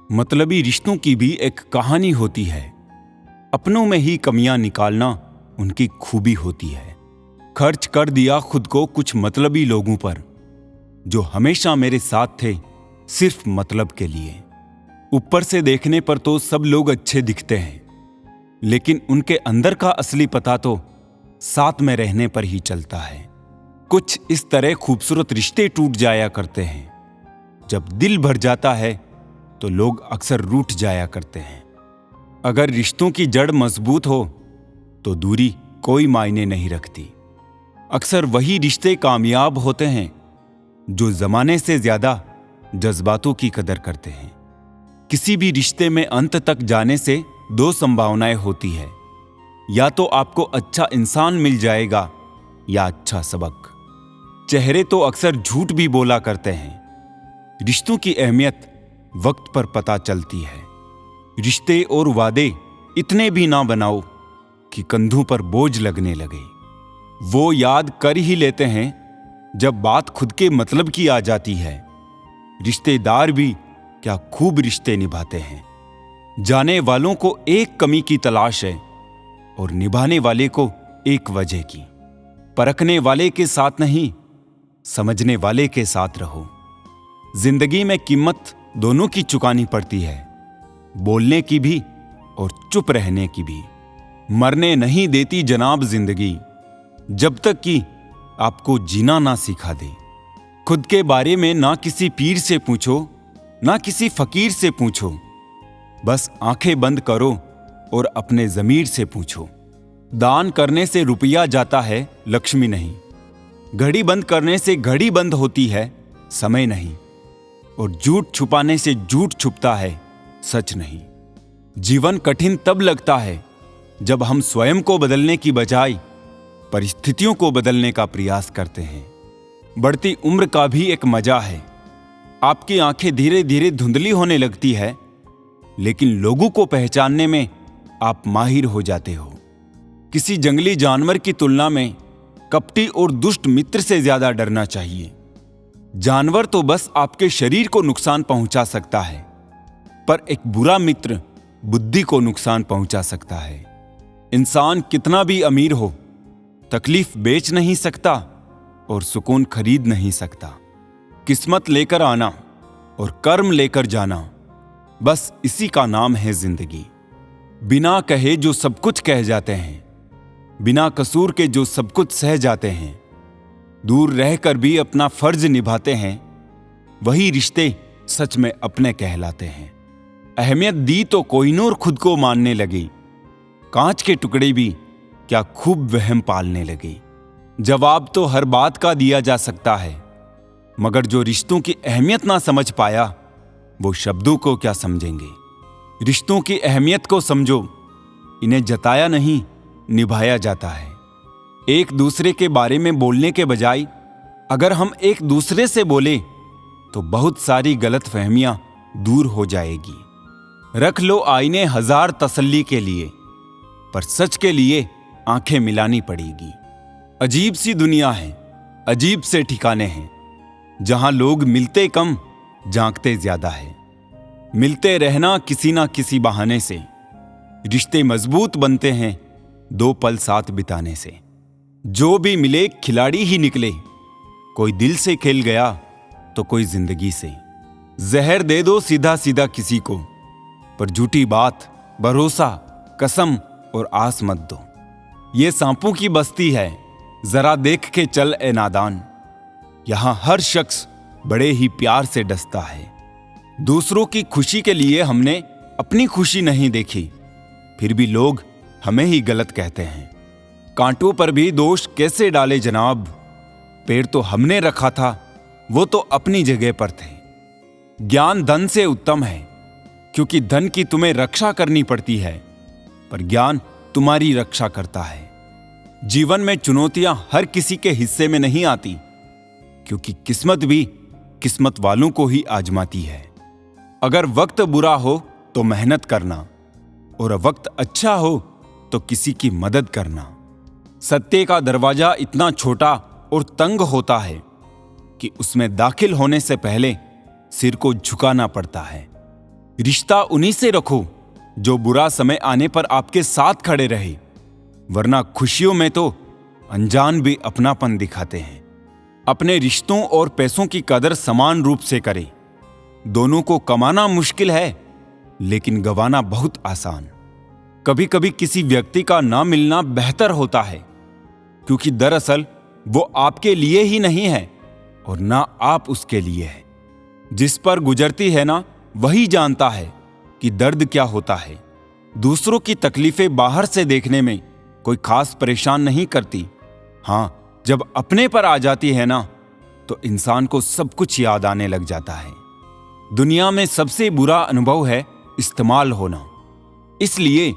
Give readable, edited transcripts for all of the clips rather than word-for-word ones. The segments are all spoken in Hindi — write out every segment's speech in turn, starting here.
मतलबी रिश्तों की भी एक कहानी होती है। अपनों में ही कमियां निकालना उनकी खूबी होती है। खर्च कर दिया खुद को कुछ मतलबी लोगों पर, जो हमेशा मेरे साथ थे सिर्फ मतलब के लिए। ऊपर से देखने पर तो सब लोग अच्छे दिखते हैं, लेकिन उनके अंदर का असली पता तो साथ में रहने पर ही चलता है। कुछ इस तरह खूबसूरत रिश्ते टूट जाया करते हैं। जब दिल भर जाता है तो लोग अक्सर रूठ जाया करते हैं। अगर रिश्तों की जड़ मजबूत हो तो दूरी कोई मायने नहीं रखती। अक्सर वही रिश्ते कामयाब होते हैं जो जमाने से ज्यादा जज्बातों की कदर करते हैं। किसी भी रिश्ते में अंत तक जाने से दो संभावनाएं होती है, या तो आपको अच्छा इंसान मिल जाएगा या अच्छा सबक। चेहरे तो अक्सर झूठ भी बोला करते हैं। रिश्तों की अहमियत वक्त पर पता चलती है। रिश्ते और वादे इतने भी ना बनाओ कि कंधों पर बोझ लगने लगे। वो याद कर ही लेते हैं जब बात खुद के मतलब की आ जाती है। रिश्तेदार भी क्या खूब रिश्ते निभाते हैं। जाने वालों को एक कमी की तलाश है और निभाने वाले को एक वजह की। परखने वाले के साथ नहीं, समझने वाले के साथ रहो। जिंदगी में कीमत दोनों की चुकानी पड़ती है, बोलने की भी और चुप रहने की भी। मरने नहीं देती जनाब जिंदगी, जब तक कि आपको जीना ना सिखा दे। खुद के बारे में ना किसी पीर से पूछो, ना किसी फकीर से पूछो। बस आंखें बंद करो और अपने ज़मीर से पूछो। दान करने से रुपया जाता है, लक्ष्मी नहीं। घड़ी बंद करने से घड़ी बंद होती है, समय नहीं। और झूठ छुपाने से झूठ छुपता है, सच नहीं। जीवन कठिन तब लगता है जब हम स्वयं को बदलने की बजाय परिस्थितियों को बदलने का प्रयास करते हैं। बढ़ती उम्र का भी एक मजा है। आपकी आंखें धीरे धीरे धुंधली होने लगती है, लेकिन लोगों को पहचानने में आप माहिर हो जाते हो। किसी जंगली जानवर की तुलना में कपटी और दुष्ट मित्र से ज्यादा डरना चाहिए। जानवर तो बस आपके शरीर को नुकसान पहुंचा सकता है, पर एक बुरा मित्र बुद्धि को नुकसान पहुंचा सकता है। इंसान कितना भी अमीर हो, तकलीफ बेच नहीं सकता और सुकून खरीद नहीं सकता। किस्मत लेकर आना और कर्म लेकर जाना, बस इसी का नाम है जिंदगी। बिना कहे जो सब कुछ कह जाते हैं, बिना कसूर के जो सब कुछ सह जाते हैं, दूर रहकर भी अपना फर्ज निभाते हैं, वही रिश्ते सच में अपने कहलाते हैं। अहमियत दी तो कोहिनूर खुद को मानने लगी, कांच के टुकड़े भी क्या खूब वहम पालने लगे। जवाब तो हर बात का दिया जा सकता है, मगर जो रिश्तों की अहमियत ना समझ पाया वो शब्दों को क्या समझेंगे। रिश्तों की अहमियत को समझो, इन्हें जताया नहीं निभाया जाता है। एक दूसरे के बारे में बोलने के बजाय अगर हम एक दूसरे से बोले तो बहुत सारी गलतफहमियां दूर हो जाएगी। रख लो आईने हजार तसल्ली के लिए, पर सच के लिए आंखें मिलानी पड़ेगी। अजीब सी दुनिया है, अजीब से ठिकाने हैं, जहां लोग मिलते कम झांकते ज्यादा है। मिलते रहना किसी ना किसी बहाने से, रिश्ते मजबूत बनते हैं दो पल साथ बिताने से। जो भी मिले खिलाड़ी ही निकले, कोई दिल से खेल गया तो कोई जिंदगी से। जहर दे दो सीधा सीधा किसी को, पर झूठी बात, भरोसा, कसम और आस मत दो। ये सांपों की बस्ती है, जरा देख के चल ए नादान। यहां हर शख्स बड़े ही प्यार से डसता है। दूसरों की खुशी के लिए हमने अपनी खुशी नहीं देखी, फिर भी लोग हमें ही गलत कहते हैं। कांटों पर भी दोष कैसे डाले जनाब, पेड़ तो हमने रखा था, वो तो अपनी जगह पर थे। ज्ञान धन से उत्तम है, क्योंकि धन की तुम्हें रक्षा करनी पड़ती है, पर ज्ञान तुम्हारी रक्षा करता है। जीवन में चुनौतियां हर किसी के हिस्से में नहीं आती, क्योंकि किस्मत भी किस्मत वालों को ही आजमाती है। अगर वक्त बुरा हो तो मेहनत करना, और वक्त अच्छा हो तो किसी की मदद करना। सत्य का दरवाजा इतना छोटा और तंग होता है कि उसमें दाखिल होने से पहले सिर को झुकाना पड़ता है। रिश्ता उन्हीं से रखो जो बुरा समय आने पर आपके साथ खड़े रहे, वरना खुशियों में तो अनजान भी अपनापन दिखाते हैं। अपने रिश्तों और पैसों की कदर समान रूप से करें। दोनों को कमाना मुश्किल है, लेकिन गंवाना बहुत आसान। कभी कभी किसी व्यक्ति का ना मिलना बेहतर होता है, क्योंकि दरअसल वो आपके लिए ही नहीं है और ना आप उसके लिए है। जिस पर गुजरती है ना, वही जानता है कि दर्द क्या होता है। दूसरों की तकलीफें बाहर से देखने में कोई खास परेशान नहीं करती। हाँ, जब अपने पर आ जाती है ना, तो इंसान को सब कुछ याद आने लग जाता है। दुनिया में सबसे बुरा अनुभव है इस्तेमाल होना। इसलिए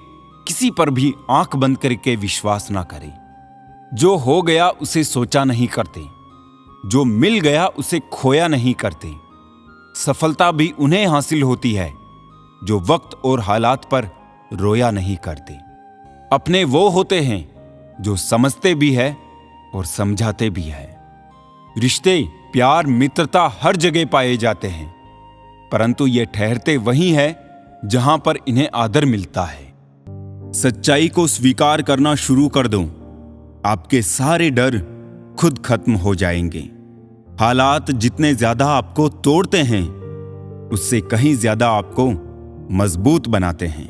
किसी पर भी आंख बंद करके विश्वास ना करें। जो हो गया उसे सोचा नहीं करते, जो मिल गया उसे खोया नहीं करते। सफलता भी उन्हें हासिल होती है जो वक्त और हालात पर रोया नहीं करते। अपने वो होते हैं जो समझते भी है और समझाते भी है। रिश्ते, प्यार, मित्रता हर जगह पाए जाते हैं, परंतु ये ठहरते वहीं है जहां पर इन्हें आदर मिलता है। सच्चाई को स्वीकार करना शुरू कर दो, आपके सारे डर खुद खत्म हो जाएंगे। हालात जितने ज्यादा आपको तोड़ते हैं, उससे कहीं ज्यादा आपको मजबूत बनाते हैं।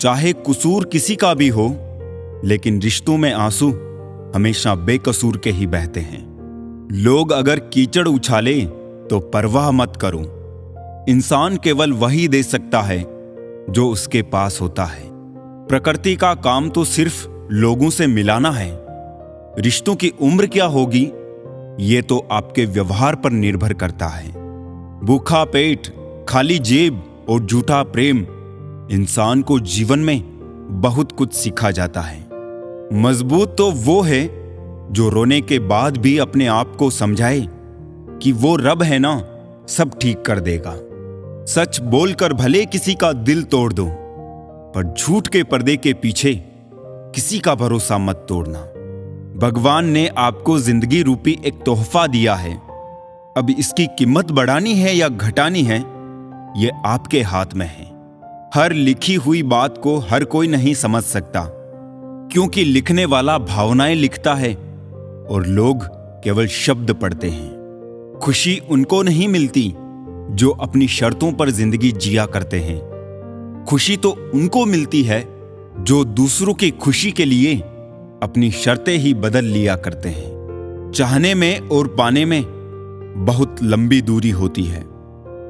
चाहे कसूर किसी का भी हो, लेकिन रिश्तों में आंसू हमेशा बेकसूर के ही बहते हैं। लोग अगर कीचड़ उछाले तो परवाह मत करो। इंसान केवल वही दे सकता है जो उसके पास होता है। प्रकृति का काम तो सिर्फ लोगों से मिलाना है। रिश्तों की उम्र क्या होगी, ये तो आपके व्यवहार पर निर्भर करता है। भूखा पेट, खाली जेब और झूठा प्रेम इंसान को जीवन में बहुत कुछ सिखा जाता है। मजबूत तो वो है जो रोने के बाद भी अपने आप को समझाए कि वो रब है ना, सब ठीक कर देगा। सच बोलकर भले किसी का दिल तोड़ दो, पर झूठ के पर्दे के पीछे किसी का भरोसा मत तोड़ना। भगवान ने आपको जिंदगी रूपी एक तोहफा दिया है। अब इसकी कीमत बढ़ानी है या घटानी है, ये आपके हाथ में है। हर लिखी हुई बात को हर कोई नहीं समझ सकता, क्योंकि लिखने वाला भावनाएं लिखता है और लोग केवल शब्द पढ़ते हैं। खुशी उनको नहीं मिलती जो अपनी शर्तों पर जिंदगी जिया करते हैं। खुशी तो उनको मिलती है जो दूसरों की खुशी के लिए अपनी शर्तें ही बदल लिया करते हैं। चाहने में और पाने में बहुत लंबी दूरी होती है।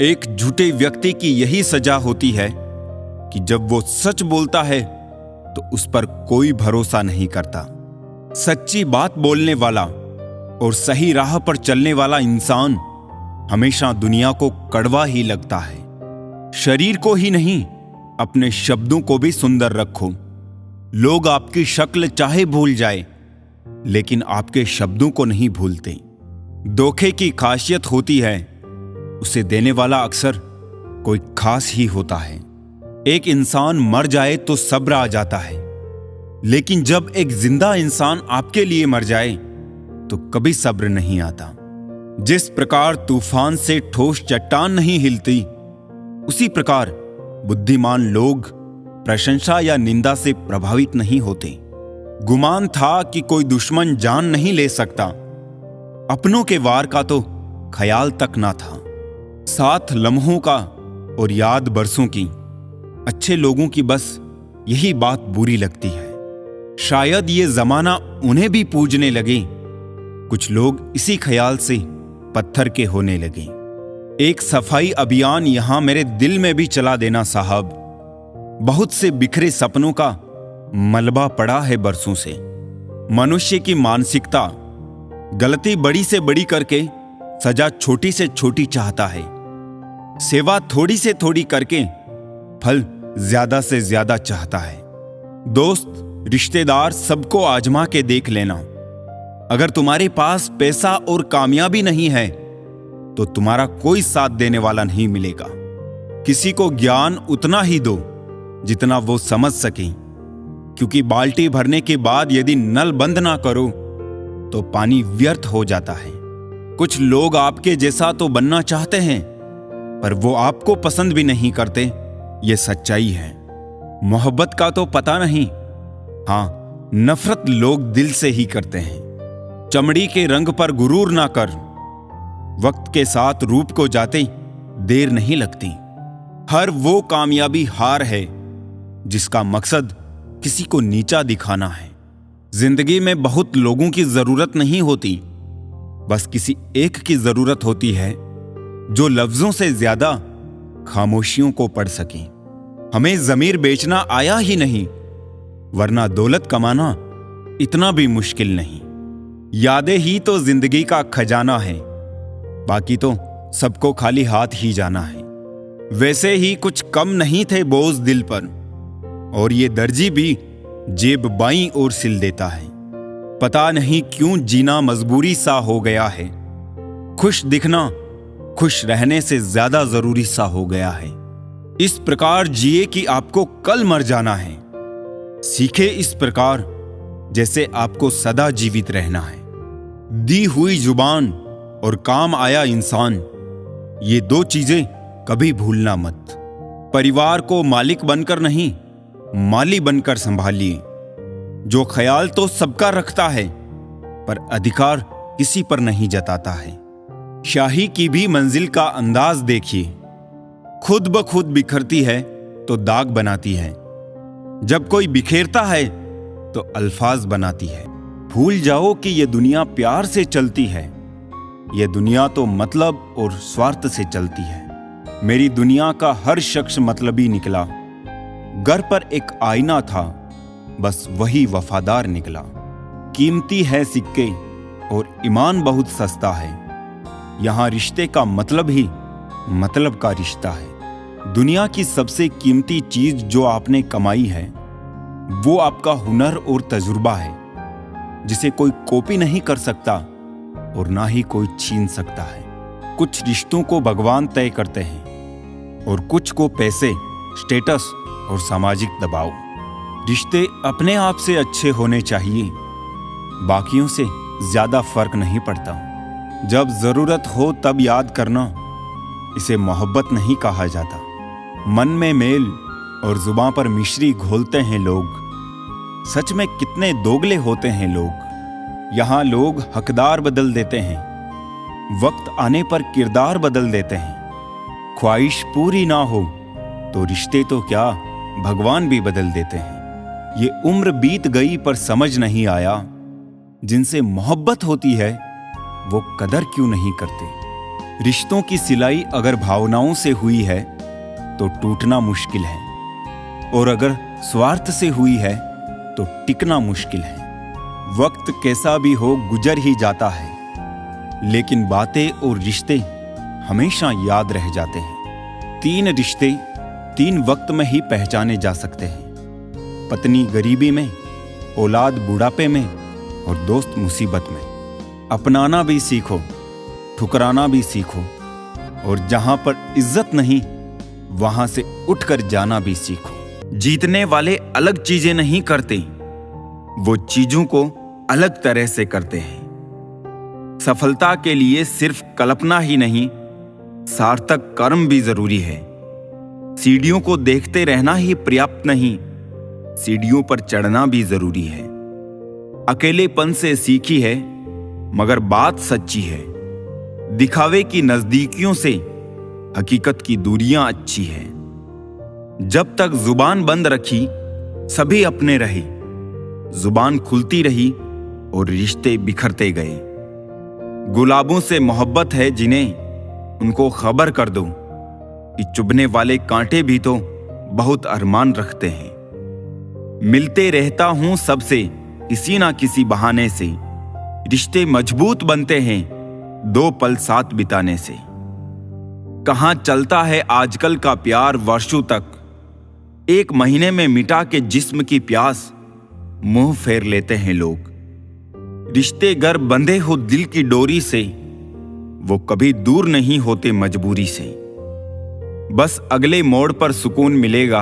एक झूठे व्यक्ति की यही सजा होती है कि जब वो सच बोलता है तो उस पर कोई भरोसा नहीं करता। सच्ची बात बोलने वाला और सही राह पर चलने वाला इंसान हमेशा दुनिया को कड़वा ही लगता है। शरीर को ही नहीं, अपने शब्दों को भी सुंदर रखो। लोग आपकी शक्ल चाहे भूल जाए, लेकिन आपके शब्दों को नहीं भूलते। धोखे की खासियत होती है, उसे देने वाला अक्सर कोई खास ही होता है। एक इंसान मर जाए तो सब्र आ जाता है, लेकिन जब एक जिंदा इंसान आपके लिए मर जाए तो कभी सब्र नहीं आता। जिस प्रकार तूफान से ठोस चट्टान नहीं हिलती, उसी प्रकार बुद्धिमान लोग प्रशंसा या निंदा से प्रभावित नहीं होते। गुमान था कि कोई दुश्मन जान नहीं ले सकता, अपनों के वार का तो ख्याल तक ना था। साथ लम्हों का और याद बरसों की, अच्छे लोगों की बस यही बात बुरी लगती है। शायद ये जमाना उन्हें भी पूजने लगे। कुछ लोग इसी ख्याल से पत्थर के होने लगे। एक सफाई अभियान यहां मेरे दिल में भी चला देना साहब। बहुत से बिखरे सपनों का मलबा पड़ा है बरसों से। मनुष्य की मानसिकता गलती बड़ी से बड़ी करके सजा छोटी से छोटी चाहता है। सेवा थोड़ी से थोड़ी करके फल ज्यादा से ज्यादा चाहता है। दोस्त, रिश्तेदार सबको आजमा के देख लेना। अगर तुम्हारे पास पैसा और कामयाबी नहीं है तो तुम्हारा कोई साथ देने वाला नहीं मिलेगा। किसी को ज्ञान उतना ही दो जितना वो समझ सके, क्योंकि बाल्टी भरने के बाद यदि नल बंद ना करो तो पानी व्यर्थ हो जाता है। कुछ लोग आपके जैसा तो बनना चाहते हैं, पर वो आपको पसंद भी नहीं करते ये सच्चाई है। मोहब्बत का तो पता नहीं, हाँ, नफरत लोग दिल से ही करते हैं। चमड़ी के रंग पर गुरूर ना कर, वक्त के साथ रूप को जाते देर नहीं लगती। हर वो कामयाबी हार है जिसका मकसद किसी को नीचा दिखाना है। जिंदगी में बहुत लोगों की जरूरत नहीं होती, बस किसी एक की जरूरत होती है जो लफ्जों से ज्यादा खामोशियों को पढ़ सके। हमें जमीर बेचना आया ही नहीं, वरना दौलत कमाना इतना भी मुश्किल नहीं। यादें ही तो जिंदगी का खजाना है, बाकी तो सबको खाली हाथ ही जाना है। वैसे ही कुछ कम नहीं थे बोझ दिल पर, और ये दर्जी भी जेब बाईं ओर सिल देता है। पता नहीं क्यों जीना मजबूरी सा हो गया है। खुश दिखना खुश रहने से ज्यादा जरूरी सा हो गया है। इस प्रकार जिए कि आपको कल मर जाना है। सीखे इस प्रकार जैसे आपको सदा जीवित रहना है। दी हुई जुबान और काम आया इंसान, ये दो चीजें कभी भूलना मत। परिवार को मालिक बनकर नहीं, माली बनकर संभालिए। जो ख्याल तो सबका रखता है, पर अधिकार किसी पर नहीं जताता है। शाही की भी मंजिल का अंदाज देखिए, खुद ब खुद बिखरती है तो दाग बनाती है। जब कोई बिखेरता है तो अल्फाज बनाती है। भूल जाओ कि यह दुनिया प्यार से चलती है, यह दुनिया तो मतलब और स्वार्थ से चलती है। मेरी दुनिया का हर शख्स मतलबी निकला। घर पर एक आईना था, बस वही वफादार निकला। कीमती है सिक्के और ईमान बहुत सस्ता है। यहां रिश्ते का मतलब ही मतलब का रिश्ता है। दुनिया की सबसे कीमती चीज जो आपने कमाई है, वो आपका हुनर और तजुर्बा है, जिसे कोई कॉपी नहीं कर सकता और ना ही कोई छीन सकता है। कुछ रिश्तों को भगवान तय करते हैं और कुछ को पैसे, स्टेटस और सामाजिक दबाव। रिश्ते अपने आप से अच्छे होने चाहिए, बाकियों से ज्यादा फर्क नहीं पड़ता। जब जरूरत हो तब याद करना, इसे मोहब्बत नहीं कहा जाता। मन में मेल और जुबां पर मिश्री घोलते हैं लोग। सच में कितने दोगले होते हैं लोग। यहां लोग हकदार बदल देते हैं, वक्त आने पर किरदार बदल देते हैं। ख्वाहिश पूरी ना हो तो रिश्ते तो क्या, भगवान भी बदल देते हैं। ये उम्र बीत गई पर समझ नहीं आया, जिनसे मोहब्बत होती है वो कदर क्यों नहीं करते। रिश्तों की सिलाई अगर भावनाओं से हुई है तो टूटना मुश्किल है, और अगर स्वार्थ से हुई है तो टिकना मुश्किल है। वक्त कैसा भी हो गुजर ही जाता है, लेकिन बातें और रिश्ते हमेशा याद रह जाते हैं। 3 रिश्ते 3 वक्त में ही पहचाने जा सकते हैं। पत्नी गरीबी में, औलाद बुढ़ापे में और दोस्त मुसीबत में। अपनाना भी सीखो, ठुकराना भी सीखो, और जहां पर इज्जत नहीं वहां से उठकर जाना भी सीखो। जीतने वाले अलग चीजें नहीं करते, वो चीजों को अलग तरह से करते हैं। सफलता के लिए सिर्फ कल्पना ही नहीं, सार्थक कर्म भी जरूरी है। सीढ़ियों को देखते रहना ही पर्याप्त नहीं, सीढ़ियों पर चढ़ना भी जरूरी है। अकेलेपन से सीखी है, मगर बात सच्ची है। दिखावे की नजदीकियों से हकीकत की दूरियां अच्छी है। जब तक जुबान बंद रखी सभी अपने रहे, जुबान खुलती रही और रिश्ते बिखरते गए। गुलाबों से मोहब्बत है जिन्हें उनको खबर कर दो कि चुभने वाले कांटे भी तो बहुत अरमान रखते हैं। मिलते रहता हूं सबसे किसी ना किसी बहाने से, रिश्ते मजबूत बनते हैं 2 पल साथ बिताने से। कहां चलता है आजकल का प्यार वर्षों तक, 1 महीने में मिटा के जिस्म की प्यास मुंह फेर लेते हैं लोग। रिश्ते गर बंधे हो दिल की डोरी से, वो कभी दूर नहीं होते मजबूरी से। बस अगले मोड़ पर सुकून मिलेगा,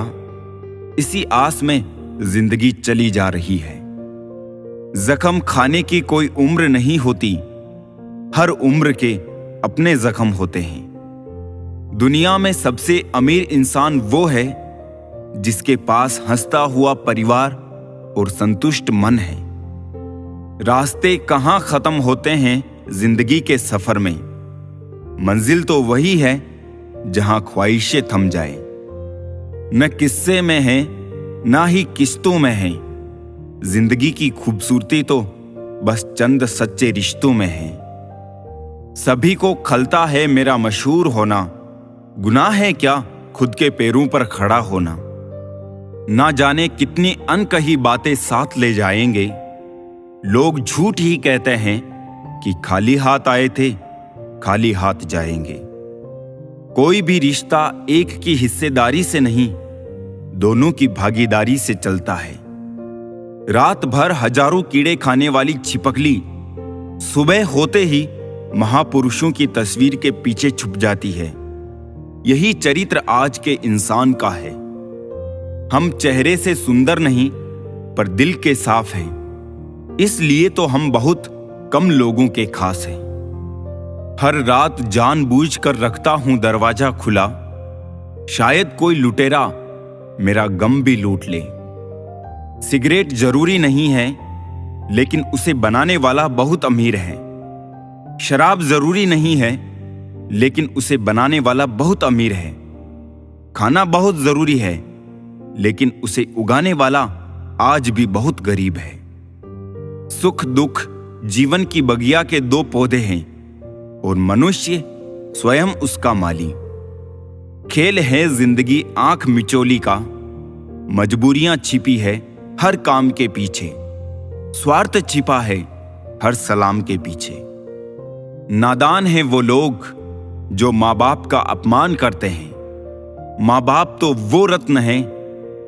इसी आस में जिंदगी चली जा रही है। जख्म खाने की कोई उम्र नहीं होती, हर उम्र के अपने जख्म होते हैं। दुनिया में सबसे अमीर इंसान वो है जिसके पास हंसता हुआ परिवार और संतुष्ट मन है। रास्ते कहाँ खत्म होते हैं जिंदगी के सफर में, मंजिल तो वही है जहां ख्वाहिशें थम जाए। न किस्से में है ना ही किस्तों में है, जिंदगी की खूबसूरती तो बस चंद सच्चे रिश्तों में है। सभी को खलता है मेरा मशहूर होना, गुनाह है क्या खुद के पैरों पर खड़ा होना। ना जाने कितनी अनकही बातें साथ ले जाएंगे, लोग झूठ ही कहते हैं कि खाली हाथ आए थे खाली हाथ जाएंगे। कोई भी रिश्ता एक की हिस्सेदारी से नहीं, दोनों की भागीदारी से चलता है। रात भर हजारों कीड़े खाने वाली छिपकली सुबह होते ही महापुरुषों की तस्वीर के पीछे छुप जाती है। यही चरित्र आज के इंसान का है। हम चेहरे से सुंदर नहीं पर दिल के साफ हैं, इसलिए तो हम बहुत कम लोगों के खास हैं। हर रात जानबूझकर रखता हूं दरवाजा खुला, शायद कोई लुटेरा मेरा गम भी लूट ले। सिगरेट जरूरी नहीं है लेकिन उसे बनाने वाला बहुत अमीर है। शराब जरूरी नहीं है लेकिन उसे बनाने वाला बहुत अमीर है। खाना बहुत जरूरी है लेकिन उसे उगाने वाला आज भी बहुत गरीब है। सुख दुख जीवन की बगिया के दो पौधे हैं और मनुष्य स्वयं उसका माली। खेल है जिंदगी आंख मिचोली का, मजबूरियां छिपी है हर काम के पीछे, स्वार्थ छिपा है हर सलाम के पीछे। नादान है वो लोग जो माँ बाप का अपमान करते हैं। माँ बाप तो वो रत्न हैं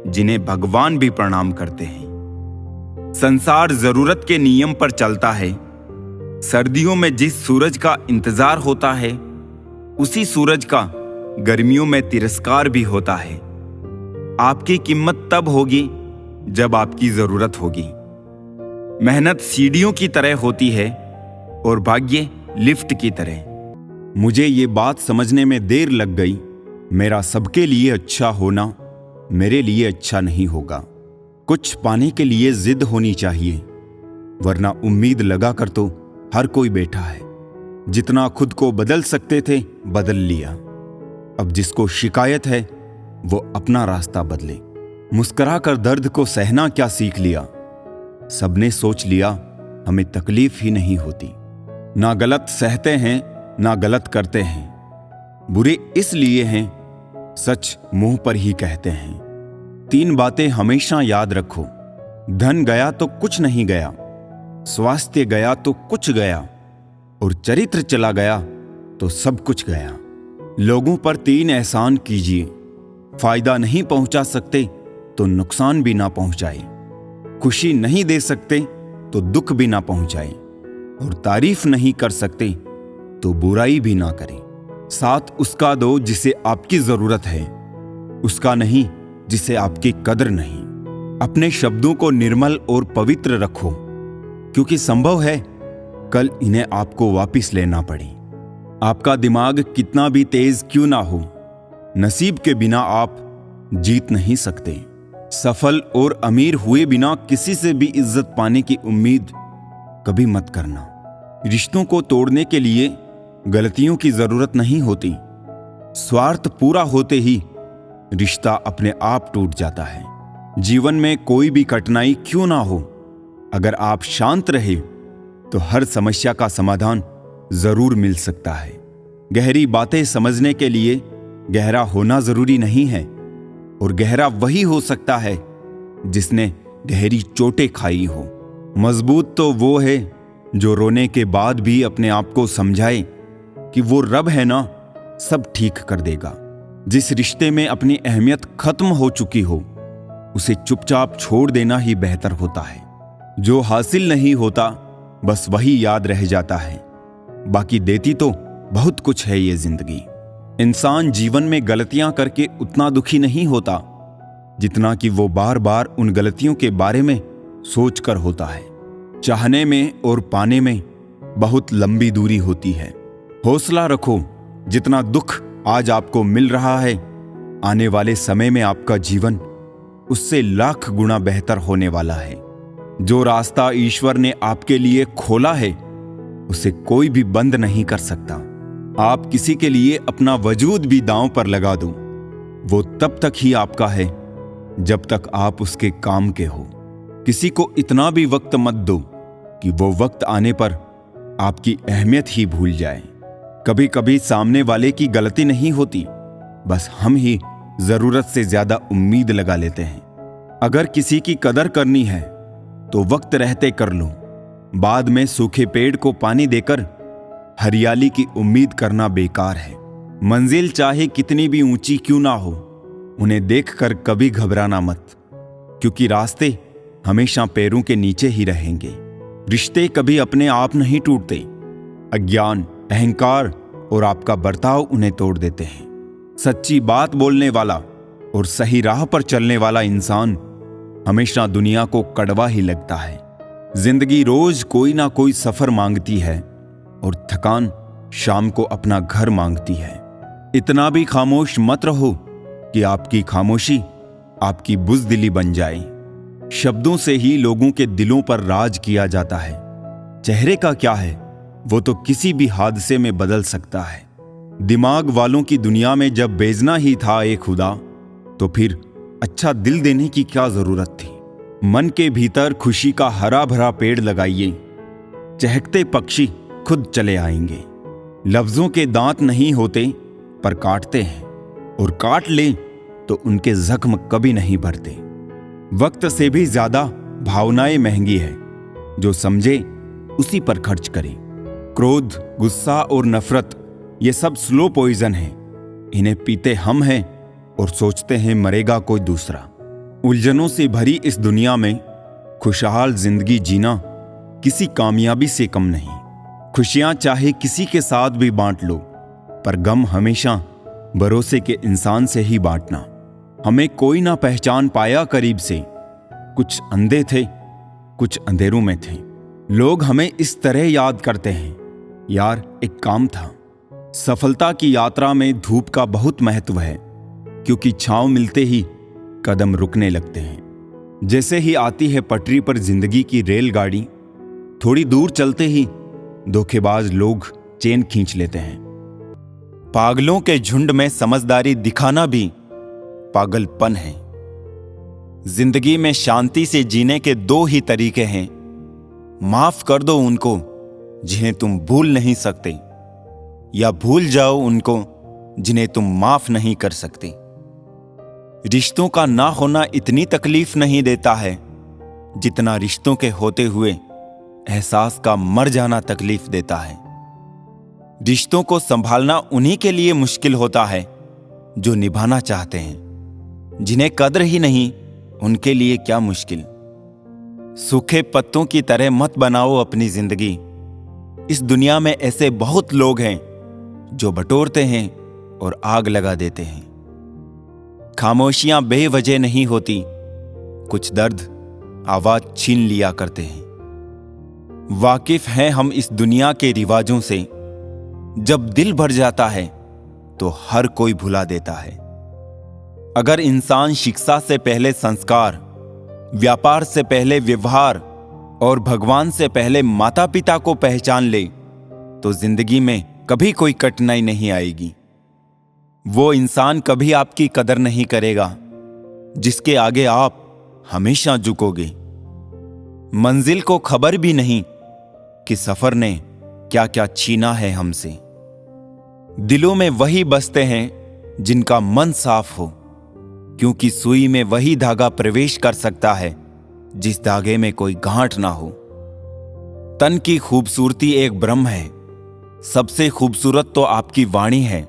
जिन्हें भगवान भी प्रणाम करते हैं। संसार जरूरत के नियम पर चलता है। सर्दियों में जिस सूरज का इंतजार होता है, उसी सूरज का गर्मियों में तिरस्कार भी होता है। आपकी कीमत तब होगी जब आपकी जरूरत होगी। मेहनत सीढ़ियों की तरह होती है और भाग्य लिफ्ट की तरह। मुझे ये बात समझने में देर लग गई, मेरा सबके लिए अच्छा होना मेरे लिए अच्छा नहीं होगा। कुछ पाने के लिए जिद होनी चाहिए, वरना उम्मीद लगाकर तो हर कोई बैठा है। जितना खुद को बदल सकते थे बदल लिया। अब जिसको शिकायत है वो अपना रास्ता बदले। मुस्कुराकर दर्द को सहना क्या सीख लिया। सबने सोच लिया हमें तकलीफ ही नहीं होती। ना गलत सहते हैं ना गलत करते हैं, बुरे इसलिए हैं सच मुंह पर ही कहते हैं। 3 बातें हमेशा याद रखो, धन गया तो कुछ नहीं गया, स्वास्थ्य गया तो कुछ गया, और चरित्र चला गया तो सब कुछ गया। लोगों पर 3 एहसान कीजिए, फायदा नहीं पहुंचा सकते तो नुकसान भी ना पहुंचाए, खुशी नहीं दे सकते तो दुख भी ना पहुंचाए, और तारीफ नहीं कर सकते तो बुराई भी ना करें। साथ उसका दो जिसे आपकी जरूरत है, उसका नहीं जिसे आपकी कदर नहीं। अपने शब्दों को निर्मल और पवित्र रखो, क्योंकि संभव है कल इन्हें आपको वापस लेना पड़े। आपका दिमाग कितना भी तेज क्यों ना हो, नसीब के बिना आप जीत नहीं सकते। सफल और अमीर हुए बिना किसी से भी इज्जत पाने की उम्मीद कभी मत करना। रिश्तों को तोड़ने के लिए गलतियों की जरूरत नहीं होती। स्वार्थ पूरा होते ही रिश्ता अपने आप टूट जाता है। जीवन में कोई भी कठिनाई क्यों ना हो, अगर आप शांत रहे तो हर समस्या का समाधान जरूर मिल सकता है। गहरी बातें समझने के लिए गहरा होना जरूरी नहीं है, और गहरा वही हो सकता है जिसने गहरी चोटें खाई हो। मजबूत तो वो है जो रोने के बाद भी अपने आप को समझाए कि वो रब है ना, सब ठीक कर देगा। जिस रिश्ते में अपनी अहमियत खत्म हो चुकी हो, उसे चुपचाप छोड़ देना ही बेहतर होता है। जो हासिल नहीं होता बस वही याद रह जाता है, बाकी देती तो बहुत कुछ है ये जिंदगी। इंसान जीवन में गलतियां करके उतना दुखी नहीं होता जितना कि वो बार बार उन गलतियों के बारे में सोचकर होता है। चाहने में और पाने में बहुत लंबी दूरी होती है। हौसला रखो, जितना दुख आज आपको मिल रहा है, आने वाले समय में आपका जीवन उससे लाख गुना बेहतर होने वाला है। जो रास्ता ईश्वर ने आपके लिए खोला है उसे कोई भी बंद नहीं कर सकता। आप किसी के लिए अपना वजूद भी दांव पर लगा दो, वो तब तक ही आपका है जब तक आप उसके काम के हो। किसी को इतना भी वक्त मत दो कि वो वक्त आने पर आपकी अहमियत ही भूल जाए। कभी कभी सामने वाले की गलती नहीं होती, बस हम ही जरूरत से ज्यादा उम्मीद लगा लेते हैं। अगर किसी की कदर करनी है तो वक्त रहते कर लो। बाद में सूखे पेड़ को पानी देकर हरियाली की उम्मीद करना बेकार है। मंजिल चाहे कितनी भी ऊंची क्यों ना हो, उन्हें देखकर कभी घबराना मत, क्योंकि रास्ते हमेशा पैरों के नीचे ही रहेंगे। रिश्ते कभी अपने आप नहीं टूटते। अज्ञान, अहंकार और आपका बर्ताव उन्हें तोड़ देते हैं। सच्ची बात बोलने वाला और सही राह पर चलने वाला इंसान हमेशा दुनिया को कड़वा ही लगता है। जिंदगी रोज कोई ना कोई सफर मांगती है और थकान शाम को अपना घर मांगती है। इतना भी खामोश मत रहो कि आपकी खामोशी आपकी बुज़दिली बन जाए। शब्दों से ही लोगों के दिलों पर राज किया जाता है। चेहरे का क्या है, वो तो किसी भी हादसे में बदल सकता है। दिमाग वालों की दुनिया में जब बेजना ही था एक खुदा, तो फिर अच्छा दिल देने की क्या जरूरत थी। मन के भीतर खुशी का हरा भरा पेड़ लगाइए, चहकते पक्षी खुद चले आएंगे। लफ्जों के दांत नहीं होते पर काटते हैं, और काट ले तो उनके जख्म कभी नहीं भरते। वक्त से भी ज्यादा भावनाएं महंगी है, जो समझे उसी पर खर्च करे। क्रोध, गुस्सा और नफरत ये सब स्लो पॉइजन है। इन्हें पीते हम हैं और सोचते हैं मरेगा कोई दूसरा। उलझनों से भरी इस दुनिया में खुशहाल जिंदगी जीना किसी कामयाबी से कम नहीं। खुशियां चाहे किसी के साथ भी बांट लो, पर गम हमेशा भरोसे के इंसान से ही बांटना। हमें कोई ना पहचान पाया करीब से, कुछ अंधे थे, कुछ अंधेरों में थे। लोग हमें इस तरह याद करते हैं, यार एक काम था। सफलता की यात्रा में धूप का बहुत महत्व है, क्योंकि छांव मिलते ही कदम रुकने लगते हैं। जैसे ही आती है पटरी पर जिंदगी की रेलगाड़ी, थोड़ी दूर चलते ही धोखेबाज लोग चेन खींच लेते हैं। पागलों के झुंड में समझदारी दिखाना भी पागलपन है। जिंदगी में शांति से जीने के दो ही तरीके हैं। माफ कर दो उनको जिन्हें तुम भूल नहीं सकते, या भूल जाओ उनको जिन्हें तुम माफ नहीं कर सकते। रिश्तों का ना होना इतनी तकलीफ नहीं देता है जितना रिश्तों के होते हुए एहसास का मर जाना तकलीफ देता है। रिश्तों को संभालना उन्हीं के लिए मुश्किल होता है जो निभाना चाहते हैं। जिन्हें कद्र ही नहीं, उनके लिए क्या मुश्किल। सूखे पत्तों की तरह मत बनाओ अपनी जिंदगी। इस दुनिया में ऐसे बहुत लोग हैं जो बटोरते हैं और आग लगा देते हैं। खामोशियां बेवजह नहीं होती, कुछ दर्द आवाज छीन लिया करते हैं। वाकिफ हैं हम इस दुनिया के रिवाजों से, जब दिल भर जाता है तो हर कोई भुला देता है। अगर इंसान शिक्षा से पहले संस्कार, व्यापार से पहले व्यवहार और भगवान से पहले माता पिता को पहचान ले, तो जिंदगी में कभी कोई कठिनाई नहीं आएगी। वो इंसान कभी आपकी कदर नहीं करेगा जिसके आगे आप हमेशा झुकोगे। मंजिल को खबर भी नहीं कि सफर ने क्या क्या छीना है हमसे। दिलों में वही बसते हैं जिनका मन साफ हो, क्योंकि सुई में वही धागा प्रवेश कर सकता है जिस धागे में कोई गांठ ना हो। तन की खूबसूरती एक भ्रम है, सबसे खूबसूरत तो आपकी वाणी है।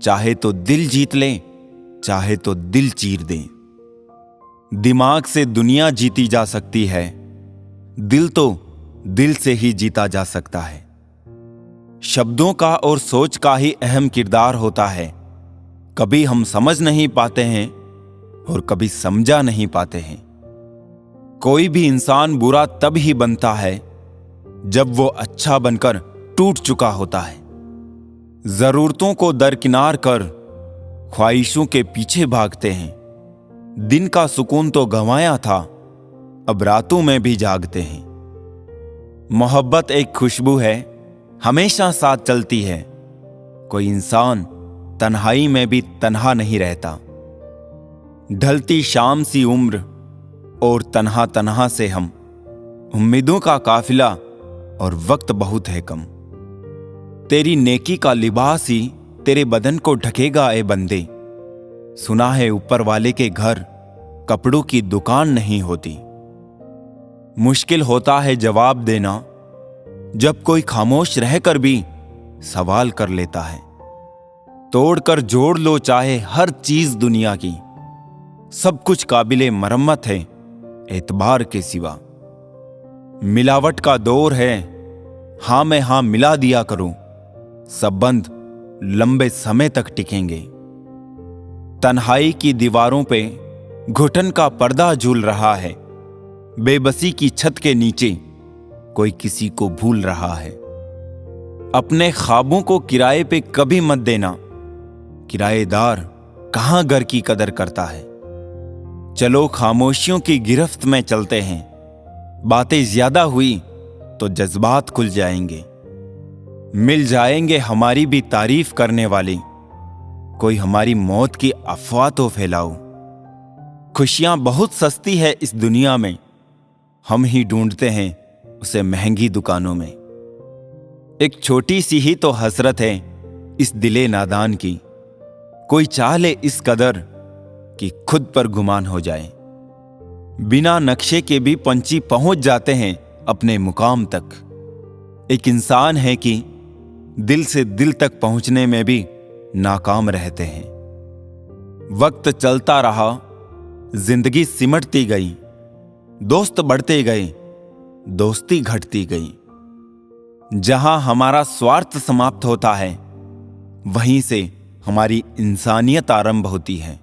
चाहे तो दिल जीत ले, चाहे तो दिल चीर दे। दिमाग से दुनिया जीती जा सकती है, दिल तो दिल से ही जीता जा सकता है। शब्दों का और सोच का ही अहम किरदार होता है। कभी हम समझ नहीं पाते हैं और कभी समझा नहीं पाते हैं। कोई भी इंसान बुरा तब ही बनता है जब वो अच्छा बनकर टूट चुका होता है। जरूरतों को दरकिनार कर ख्वाहिशों के पीछे भागते हैं, दिन का सुकून तो गंवाया था, अब रातों में भी जागते हैं। मोहब्बत एक खुशबू है, हमेशा साथ चलती है। कोई इंसान तन्हाई में भी तन्हा नहीं रहता। ढलती शाम सी उम्र और तन्हा तन्हा से हम, उम्मीदों का काफिला और वक्त बहुत है कम। तेरी नेकी का लिबास ही तेरे बदन को ढकेगा ए बंदे। सुना है ऊपर वाले के घर कपड़ों की दुकान नहीं होती। मुश्किल होता है जवाब देना जब कोई खामोश रहकर भी सवाल कर लेता है। तोड़कर जोड़ लो चाहे हर चीज दुनिया की, सब कुछ काबिले मरम्मत है एतबार के सिवा। मिलावट का दौर है, हां में हां मिला दिया करो, संबंध लंबे समय तक टिकेंगे। तन्हाई की दीवारों पे घुटन का पर्दा झूल रहा है। बेबसी की छत के नीचे कोई किसी को भूल रहा है। अपने ख्वाबों को किराए पे कभी मत देना, किराएदार कहां घर की कदर करता है। चलो खामोशियों की गिरफ्त में चलते हैं, बातें ज्यादा हुई तो जज्बात खुल जाएंगे। मिल जाएंगे हमारी भी तारीफ करने वाले, कोई हमारी मौत की अफवाह तो फैलाओ। खुशियां बहुत सस्ती है इस दुनिया में, हम ही ढूंढते हैं उसे महंगी दुकानों में। एक छोटी सी ही तो हसरत है इस दिले नादान की, कोई चाह ले इस कदर कि खुद पर गुमान हो जाए। बिना नक्शे के भी पंछी पहुंच जाते हैं अपने मुकाम तक। एक इंसान है कि दिल से दिल तक पहुंचने में भी नाकाम रहते हैं। वक्त चलता रहा, जिंदगी सिमटती गई, दोस्त बढ़ते गए, दोस्ती घटती गई। जहां हमारा स्वार्थ समाप्त होता है, वहीं से हमारी इंसानियत आरंभ होती है।